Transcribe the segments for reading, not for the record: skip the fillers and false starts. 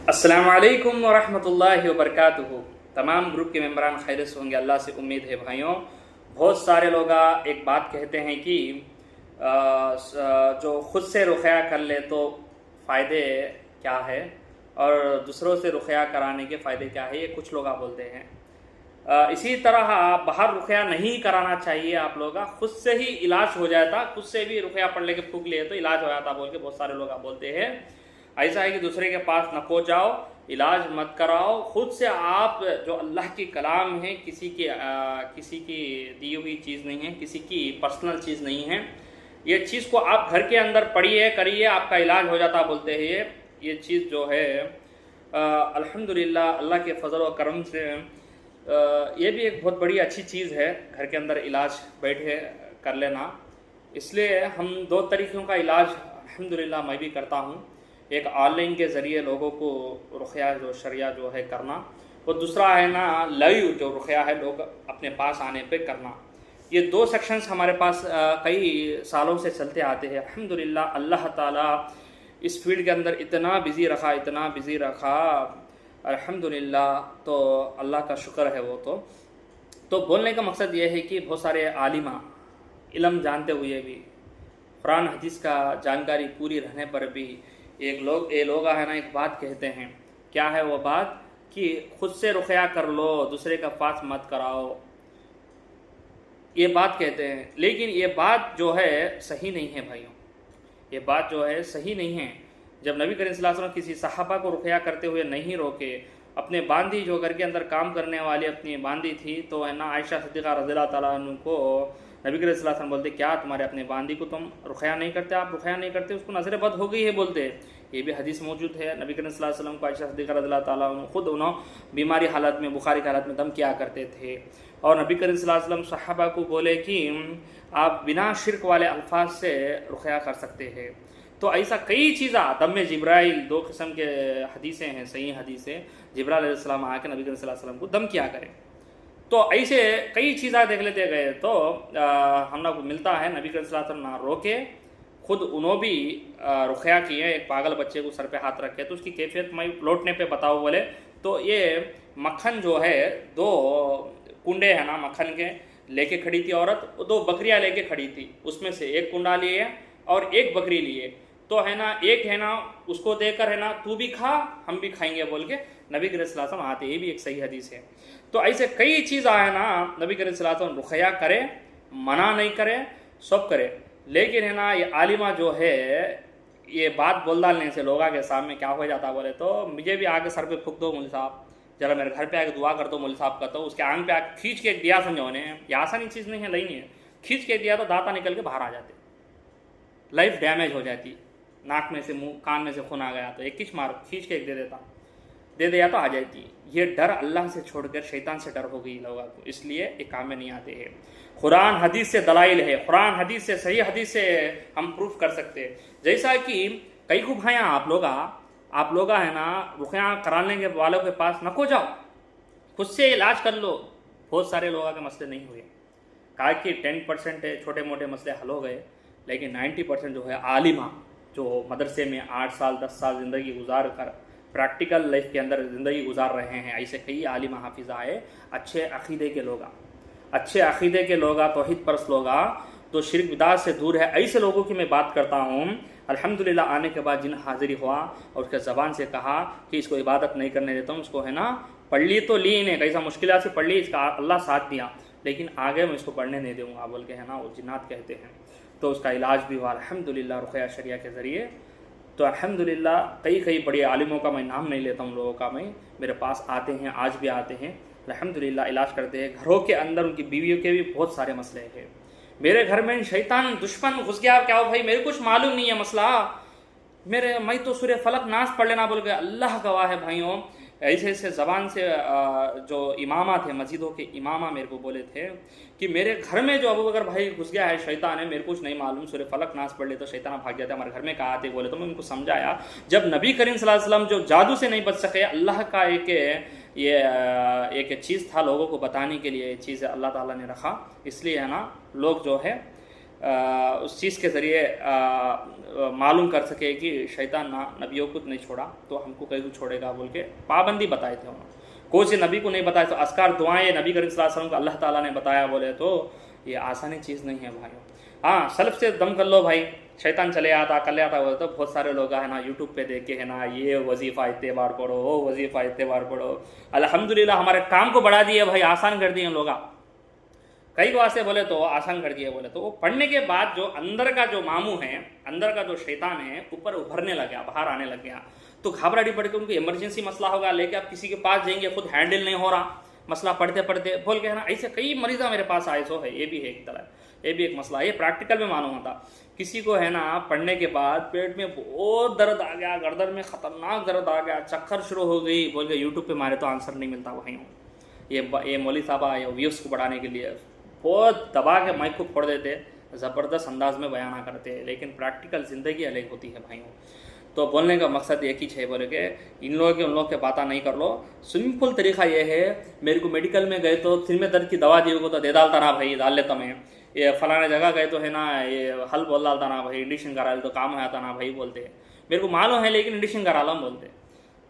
अस्सलामु अलैकुम वरहमतुल्लाहि वबरकातुहू। तमाम ग्रुप के मेंबरान खैर से होंगे, अल्लाह से उम्मीद है। भाइयों, बहुत सारे लोग एक बात कहते हैं कि जो ख़ुद से रुक़या कर ले तो फ़ायदे क्या है और दूसरों से रुक़या कराने के फ़ायदे क्या है, ये कुछ लोग बोलते हैं। इसी तरह बाहर रुक़या नहीं कराना चाहिए। आप लोग खुद से ही इलाज हो जाता, खुद से भी रुक़या पढ़ लेके फूक लिए तो इलाज हो जाता बोल के बहुत सारे लोग बोलते हैं। ऐसा है कि दूसरे के पास नको जाओ, इलाज मत कराओ, खुद से आप जो अल्लाह की कलाम है, किसी की दी हुई चीज़ नहीं है, किसी की पर्सनल चीज़ नहीं है, ये चीज़ को आप घर के अंदर पढ़िए करिए, आपका इलाज हो जाता बोलते हैं। ये चीज़ जो है अल्हम्दुलिल्लाह अल्लाह के फजल व करम से ये भी एक बहुत बड़ी अच्छी चीज़ है, घर के अंदर इलाज बैठे कर लेना। इसलिए हम दो तरीक़ों का इलाज अल्हम्दुलिल्लाह मैं भी करता हूँ। एक ऑनलाइन के ज़रिए लोगों को रुक़या जो शरिया जो है करना, और दूसरा है ना लाइव जो रुक़या है लोग अपने पास आने पे करना। ये दो सेक्शंस हमारे पास कई सालों से चलते आते हैं। अल्हम्दुलिल्लाह अल्लाह ताला इस फील्ड के अंदर इतना बिज़ी रखा अल्हम्दुलिल्लाह, तो अल्लाह का शुक्र है वो। तो बोलने का मकसद ये है कि बहुत सारे आलिमा इल्म जानते हुए भी, कुरान हदीस का जानकारी पूरी रहने पर भी ये लोग है ना एक बात कहते हैं। क्या है वो बात? कि खुद से रुक़या कर लो, दूसरे का पास मत कराओ, ये बात कहते हैं। लेकिन ये बात जो है सही नहीं है भाइयों, ये बात जो है सही नहीं है। जब नबी करीम सल्लल्लाहु अलैहि वसल्लम किसी सहाबा को रुक़या करते हुए नहीं रोके, अपने बांदी जो घर के अंदर काम करने वाली अपनी बांदी थी, तो है ना आयशा सिद्दीक़ा रज़ियल्लाहु ताला अन्हा को नबी करीम सल्लल्लाहु अलैहि वसल्लम बोलते, क्या तुम्हारे अपने बांदी को तुम रुक़या नहीं करते? आप रुक़या नहीं करते, उसको नज़र बद हो गई है बोलते। ये भी हदीस मौजूद है। नबी करीम सल्लल्लाहु अलैहि वसल्लम को आयशा सिद्दीक़ा रज़ियल्लाहु ताला अन्हा खुद उन्होंने बीमारी हालत में, बुखारी की हालत में दम किया करते थे, और नबी करीम सल्लल्लाहु अलैहि वसल्लम सहाबा को बोले कि आप बिना शिरक वाले अल्फाज से रुक़या कर सकते हैं। तो ऐसा कई चीज़ें, दम में जिब्राइल, दो किस्म के हदीसें हैं, सही हदीसें, जिब्राइल अलैहिस्सलाम आके नबी करीम सल्लल्लाहु अलैहि वसल्लम को दम किया करें। तो ऐसे कई चीज़ें देख लेते गए तो हम लोग मिलता है नबी करीम सल्लल्लाहु अलैहि वसल्लम ना रोके, खुद उन्होंने भी रुक़या किए। एक पागल बच्चे को सर पे हाथ रखे तो उसकी कैफियत मैं लौटने पे बताऊँ बोले तो ये मक्खन जो है, दो कुंडे हैं ना मक्खन के लेके खड़ी थी औरत, दो बकरियां लेके खड़ी थी, उसमें से एक कुंडा लिए और एक बकरी लिए, तो है ना एक है ना उसको देकर है ना तू भी खा हम भी खाएंगे बोल के नबी करीम सल्लल्लाहु अलैहि वसल्लम आते। ये भी एक सही हदीस है। तो ऐसे कई चीज़ आए ना, नबी करीम सल्लल्लाहु अलैहि वसल्लम रुक़या करे, मना नहीं करे, सब करे। लेकिन है ना ये आलिमा जो है, ये बात बोल डालने से लोगों के सामने क्या हो जाता बोले तो मुझे भी आके सर पे फूक दो मौलवी साहब, जरा मेरे घर पे आके दुआ कर दो मौलवी साहब का, तो उसके आंग पे आके खींच के दिया समझौने। ये आसानी चीज़ नहीं है, नहीं है। खींच के दिया तो दांता निकल के बाहर आ जाते, लाइफ डैमेज हो जाती, नाक में से मुंह कान में से खून आ गया तो एक किच मार खींच के एक दे दिया तो आ जाती। ये डर अल्लाह से छोड़कर शैतान से डर हो गई लोगों को, इसलिए ये काम में नहीं आते हैं। कुरान हदीस से दलाइल है, कुरान हदीस से, सही हदीस से हम प्रूफ कर सकते हैं। जैसा कि कई को भाइयाँ आप लोग है ना रुक़या कराने के वालों के पास नको जाओ, खुद से इलाज कर लो। बहुत सारे लोगों के मसले नहीं हुए, कहा कि 10% छोटे मोटे मसले हल हो गए, लेकिन 90% जो है आलिमा जो मदरसे में 8 साल 10 साल ज़िंदगी गुजार कर प्रैक्टिकल लाइफ के अंदर ज़िंदगी गुजार रहे हैं, ऐसे कई आलिमा हाफिज़ा है, अच्छे अक़ीदे के लोग, तौहीद परस्त लोग, तो शिरक बिदात से दूर है, ऐसे लोगों की मैं बात करता हूँ। अल्हम्दुलिल्लाह आने के बाद जिन हाज़िरी हुआ और उसके ज़बान से कहा कि इसको इबादत नहीं करने देता हूँ, उसको है ना पढ़ ली तो ली इन्हें, कैसा मुश्किल से पढ़ ली, इसका अल्लाह साथ दिया, लेकिन आगे मैं इसको पढ़ने नहीं दूँगा बोल के है ना वो जिन्नात कहते हैं। तो उसका इलाज भी हुआ अल्हम्दुलिल्लाह रुक़या शरिया के ज़रिए। तो अल्हम्दुलिल्लाह कई बड़े आलिमों का मैं नाम नहीं लेता हूँ, लोगों का मैं मेरे पास आते हैं, आज भी आते हैं, अल्हम्दुलिल्लाह इलाज करते हैं। घरों के अंदर उनकी बीवियों के भी बहुत सारे मसले हैं। मेरे घर में शैतान दुश्मन घुस गया, क्या हो भाई मेरे कुछ मालूम नहीं है मसला, मैं तो सूरह फलक नास पढ़ लेना बोल के, अल्लाह गवाह है भाइयों, ऐसे ज़बान से जो इमामा थे, मस्जिदों के इमामा मेरे को बोले थे कि मेरे घर में जो अबू बकर भाई घुस गया है शैतान है, मेरे को कुछ नहीं मालूम, सूरह फलक नास पढ़ ले तो शैतान भाग जाता है, हमारे घर में कहा आते बोले। तो मैं उनको समझाया, जब नबी करीम सल्लल्लाहु अलैहि वसल्लम जो जादू से नहीं बच सके, अल्लाह का एक चीज़ था लोगों को बताने के लिए, चीज़ अल्लाह ताला ने रखा, इसलिए है ना लोग जो है उस चीज़ के ज़रिए मालूम कर सके कि शैतान ना नबियों को नहीं छोड़ा तो हमको कहीं को छोड़ेगा बोल के पाबंदी बताए थे उन्होंने। कोई से नबी को नहीं बताया तो अस्कार दुआएं नबी करीम सल्लल्लाहु अलैहि वसल्लम को अल्लाह ताला ने बताया बोले तो ये आसानी चीज़ नहीं है भाइयों। हाँ, सलफ से दम कर लो भाई, शैतान चले आता कर ले आता बोले तो बहुत सारे लोग है ना यूट्यूब पे देख के है ना ये वजीफ़ा इतने बार पढ़ो, वो वजीफ़ा इतने बार पढ़ो। अल्हम्दुलिल्लाह हमारे काम को बढ़ा दिए भाई, आसान कर दिए लोग। कई बार से बोले तो आसान कर दिए बोले तो वो पढ़ने के बाद जो अंदर का जो मामू है, अंदर का जो शैतान है ऊपर उभरने लग गया, बाहर आने लग गया, तो घबराहट पड़ के उनको इमरजेंसी मसला होगा, लेके आप किसी के पास जाएंगे, खुद हैंडल नहीं हो रहा मसला पढ़ते पढ़ते बोल के है ना। ऐसे कई मरीजा मेरे पास आए सो है, ये भी है एक तरह, ये भी एक मसला, ये प्रैक्टिकल में मालूम होता। किसी को है ना पढ़ने के बाद पेट में बहुत दर्द आ गया, गर्दन में खतरनाक दर्द आ गया, चक्कर शुरू हो गई बोल के यूट्यूब पे मारे तो आंसर नहीं मिलता वहीं। ये मौली साहबा या व्यूज़ को बढ़ाने के लिए बहुत दबा के माइक को फोड़ देते, ज़बरदस्त अंदाज में बयाना करते हैं, लेकिन प्रैक्टिकल ज़िंदगी अलग होती है भाइयों। तो बोलने का मकसद एक ही है बोले कि इन लोगों के उन लोग के बातें नहीं कर लो। सिंपल तरीका ये है, मेरे को मेडिकल में गए तो सिर में दर्द की दवा दी को तो दे डालता ना भाई, डाल लेता मैं। ये फलाने जगह गए तो है ना ये हल बोल डालता ना भाई, इंडिशन करा ले तो काम आता ना भाई बोलते हैं। मेरे को मालूम है लेकिन इंडिशन करा लो बोलते।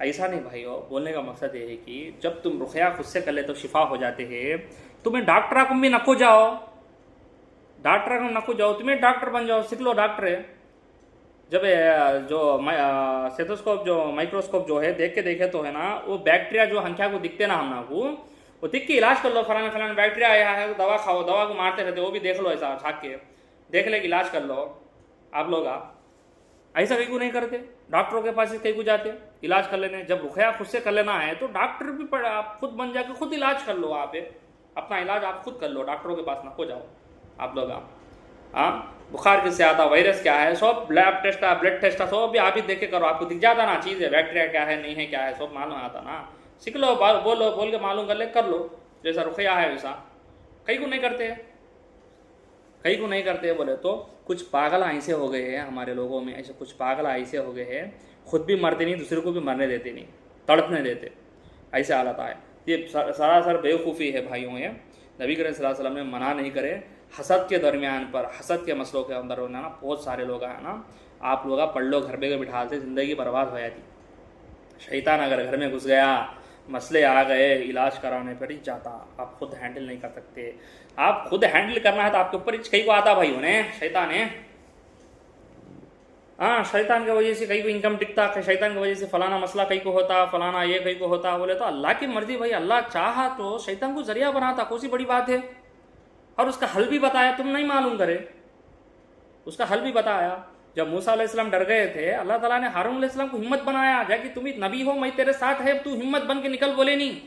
ऐसा नहीं भाई हो, बोलने का मकसद ये है कि जब तुम रुक़या खुद से कर ले तो शिफा हो जाते हैं। तुम्हें डॉक्टर को भी नको जाओ, डॉक्टर को नको जाओ, तुम्हें डॉक्टर बन जाओ, सीख लो डॉक्टर है। जब जो स्टेथोस्कोप जो माइक्रोस्कोप जो है देख के देखे तो है ना वो बैक्टीरिया जो हंख्या को दिखते ना हम को, वो दिख के इलाज कर लो, फलाना फलाना बैक्टीरिया आया है तो दवा खाओ, दवा को मारते रहते वो भी देख लो, ऐसा छाक के देख ले इलाज कर लो। आप लोग ऐसा कहीं को नहीं करते, डॉक्टरों के पास कहीं को जाते इलाज कर लेने। जब रुक़या खुद से कर लेना है तो डॉक्टर भी पड़ा, आप खुद बन जाके खुद इलाज कर लो, आप अपना इलाज आप खुद कर लो, डॉक्टरों के पास ना हो जाओ आप लोग। हाँ, बुखार किससे आता, वायरस क्या है, सब लैब टेस्ट है, ब्लड टेस्ट है, सब भी आप ही देख के करो, आपको दिख जाता ना चीज़ है, बैक्टीरिया क्या है नहीं है क्या है सब मालूम आता ना। सीख लो, बोलो, बोल के मालूम कर ले, कर लो, जैसा रुक़या है वैसा। कहीं को नहीं करते, कहीं को नहीं करते बोले तो कुछ पागल ऐसे हो गए हैं हमारे लोगों में, ऐसे कुछ पागल ऐसे हो गए हैं, खुद भी मरते नहीं, दूसरे को भी मरने देते नहीं, तड़पने देते, ऐसे हालत आए। ये सरासर बेवकूफ़ी है भाइयों। ये नबी करीम सल्लल्लाहु अलैहि वसल्लम ने मना नहीं करे। हसद के दरमियान पर, हसद के मसलों के अंदर होना ना बहुत सारे लोग हैं ना, आप लोग पढ़ लो, घर पे बिठाते ज़िंदगी बर्बाद हो जाती। शैतान अगर घर में घुस गया, मसले आ गए, इलाज कराने पर ही जाता, आप खुद हैंडल नहीं कर सकते। आप खुद हैंडल करना है तो आपके ऊपर कहीं को आता भाई उन्हें शैतान है। हाँ, शैतान की वजह से कहीं को इनकम टिकता, शैतान की वजह से फलाना मसला कहीं को होता, फलाना ये कहीं को होता, बोले तो अल्लाह की मर्जी भाई, अल्लाह चाहा तो शैतान को जरिया बनाता, कौन सी बड़ी बात है। और उसका हल भी बताया, तुम नहीं मालूम करे, उसका हल भी बताया। जब मूसा अलैहिस्सलाम डर गए थे, अल्लाह ताला ने हारून अलैहिस्सलाम को हिम्मत बनाया, जाकि तुम नबी हो, मैं तेरे साथ है, तू हिम्मत बन के निकल, बोले नहीं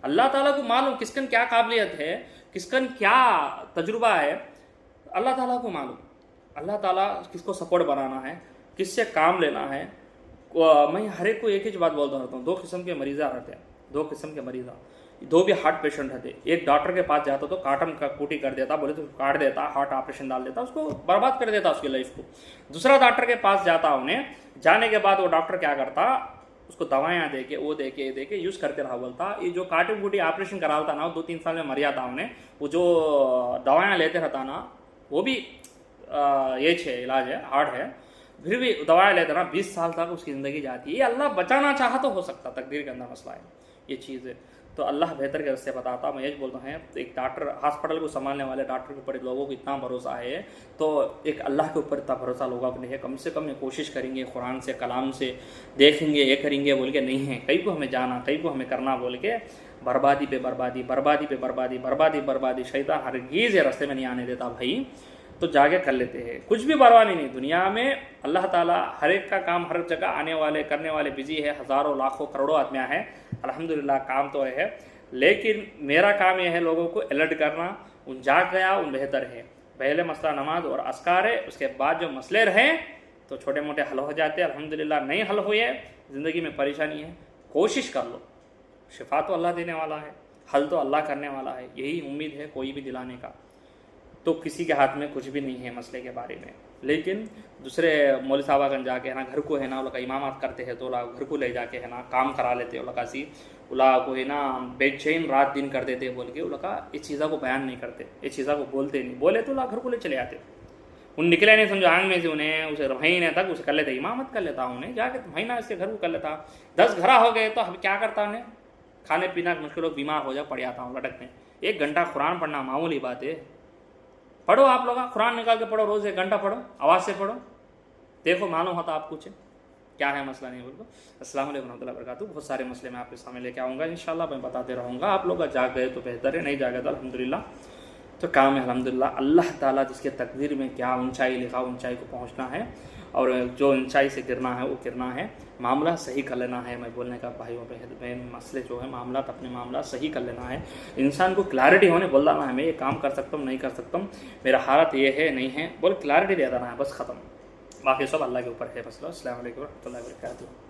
अल्लाह ताला को मालूम किसकन क्या काबिलियत है, किसकन क्या तजुर्बा है, अल्लाह ताला को मालूम। अल्लाह ताला किसको सपोर्ट बनाना है, किससे काम लेना है। मैं हर एक को एक ही बात बोलता रहता हूँ, दो किस्म के मरीज़ा रहते हैं, दो किस्म के मरीज़ा, दो भी हार्ट पेशेंट रहते। एक डॉक्टर के पास जाता तो काटम का कूटी कर देता, बोले तो काट देता, हार्ट ऑपरेशन डाल देता, उसको बर्बाद कर देता उसकी लाइफ को। दूसरा डॉक्टर के पास जाता, उन्हें जाने के बाद वो डॉक्टर क्या करता, उसको दवाइयाँ दे के वो दे के यूज़ करते रहा, बोलता ये जो काटे कूटी ऑपरेशन कराता ना, 2-3 साल में मर जाता उन्हें। वो जो दवाइयाँ लेते रहता ना, वो भी ये इलाज है, हार्ड है, फिर भी दवाएं लेते ना 20 साल तक उसकी ज़िंदगी जाती है। ये अल्लाह बचाना चाहा तो हो सकता, तकदीर के अंदर मसला है ये चीज़ है। तो अल्लाह बेहतर के रस्ते बताता। मैं ये बोलता हूँ, एक डॉक्टर, हॉस्पिटल को संभालने वाले डॉक्टर के ऊपर लोगों को इतना भरोसा है, तो एक अल्लाह के ऊपर इतना भरोसा लोगों को नहीं है। कम से कम ये कोशिश करेंगे, कुरान से, कलाम से देखेंगे, ये करेंगे बोल के नहीं है, कहीं को हमें जाना, कहीं को हमें करना बोल के बर्बादी पे बर्बादी, बर्बादी पे बर्बादी, बर्बादी बर्बादी, शैतान हरगिज़ ये रास्ते में नहीं आने देता भाई। तो जाके कर लेते हैं, कुछ भी परवाह नहीं। दुनिया में अल्लाह ताला हर एक का काम हर जगह आने वाले करने वाले बिजी है, हज़ारों लाखों करोड़ों आदमियाँ हैं, अल्हम्दुलिल्लाह काम तो है। लेकिन मेरा काम यह है लोगों को अलर्ट करना, उन जाग गया उन बेहतर है। पहले मसला नमाज और अस्कार है, उसके बाद जो मसले रहें तो छोटे मोटे हल हो जाते हैं। अल्हम्दुलिल्लाह नहीं हल हुए, ज़िंदगी में परेशानी है, कोशिश कर लो, शिफा तो अल्लाह देने वाला है, हल तो अल्लाह करने वाला है, यही उम्मीद है कोई भी दिलाने का। तो किसी के हाथ में कुछ भी नहीं है मसले के बारे में। लेकिन दूसरे मौलवी साहबागन जाके है ना घर को है ना उनका इमामत करते हैं, तो घर को ले जाके है ना काम करा लेते हैं उनका सी उला को है ना बेचैन रात दिन कर देते बोल के उनका इस चीज़ा को बयान नहीं करते, इस चीज़ा को बोलते नहीं, बोले तो घर को ले चले आते। उन निकले नहीं समझो आंग में से उन्हें उसे महीने तक उसे कर लेते, इमामत कर लेता उन्हें जाके महीना इसके घर को कर लेता। 10 घरा हो गए तो अब क्या करता उन्हें, खाने पीना मुश्किल हो, बीमार हो जा पड़ जाता हूँ लटकने। 1 घंटा कुरान पढ़ना मामूली बात है। पढ़ो आप लोग, कुरान निकाल के पढ़ो, रोज़ 1 घंटा पढ़ो, आवाज़ से पढ़ो, देखो मालूम होता आप कुछ क्या है मसला नहीं बोलो। अस्सलाम वालेकुम रहमतुल्लाहि व बरकातुहू। बहुत सारे मसले मैं आपके सामने लेके आऊँगा इंशाल्लाह, मैं बताते रहूँगा। आप लोग जाग गए तो बेहतर है, नहीं जागे तो अल्हम्दुलिल्लाह तो काम है अल्हम्दुलिल्लाह। अल्लाह ताला जिसके तकदीर में क्या ऊंचाई लिखा ऊंचाई को पहुँचना है, और जो ऊंचाई से गिरना है वो गिरना है। मामला सही कर लेना है, मैं बोलने का भाइयों बहन मसले जो है मामला अपने मामला सही कर लेना है। इंसान को क्लैरिटी होने बोल देना है, मैं ये काम कर सकता हूँ नहीं कर सकता हूँ, मेरा हालत ये है नहीं है, बोल क्लैरिटी दे देना है, बस ख़त्म। बाकी सब अल्लाह के ऊपर है मसला। अस्सलाम वालेकुम रहमतुल्लाहि व बरकातुहू।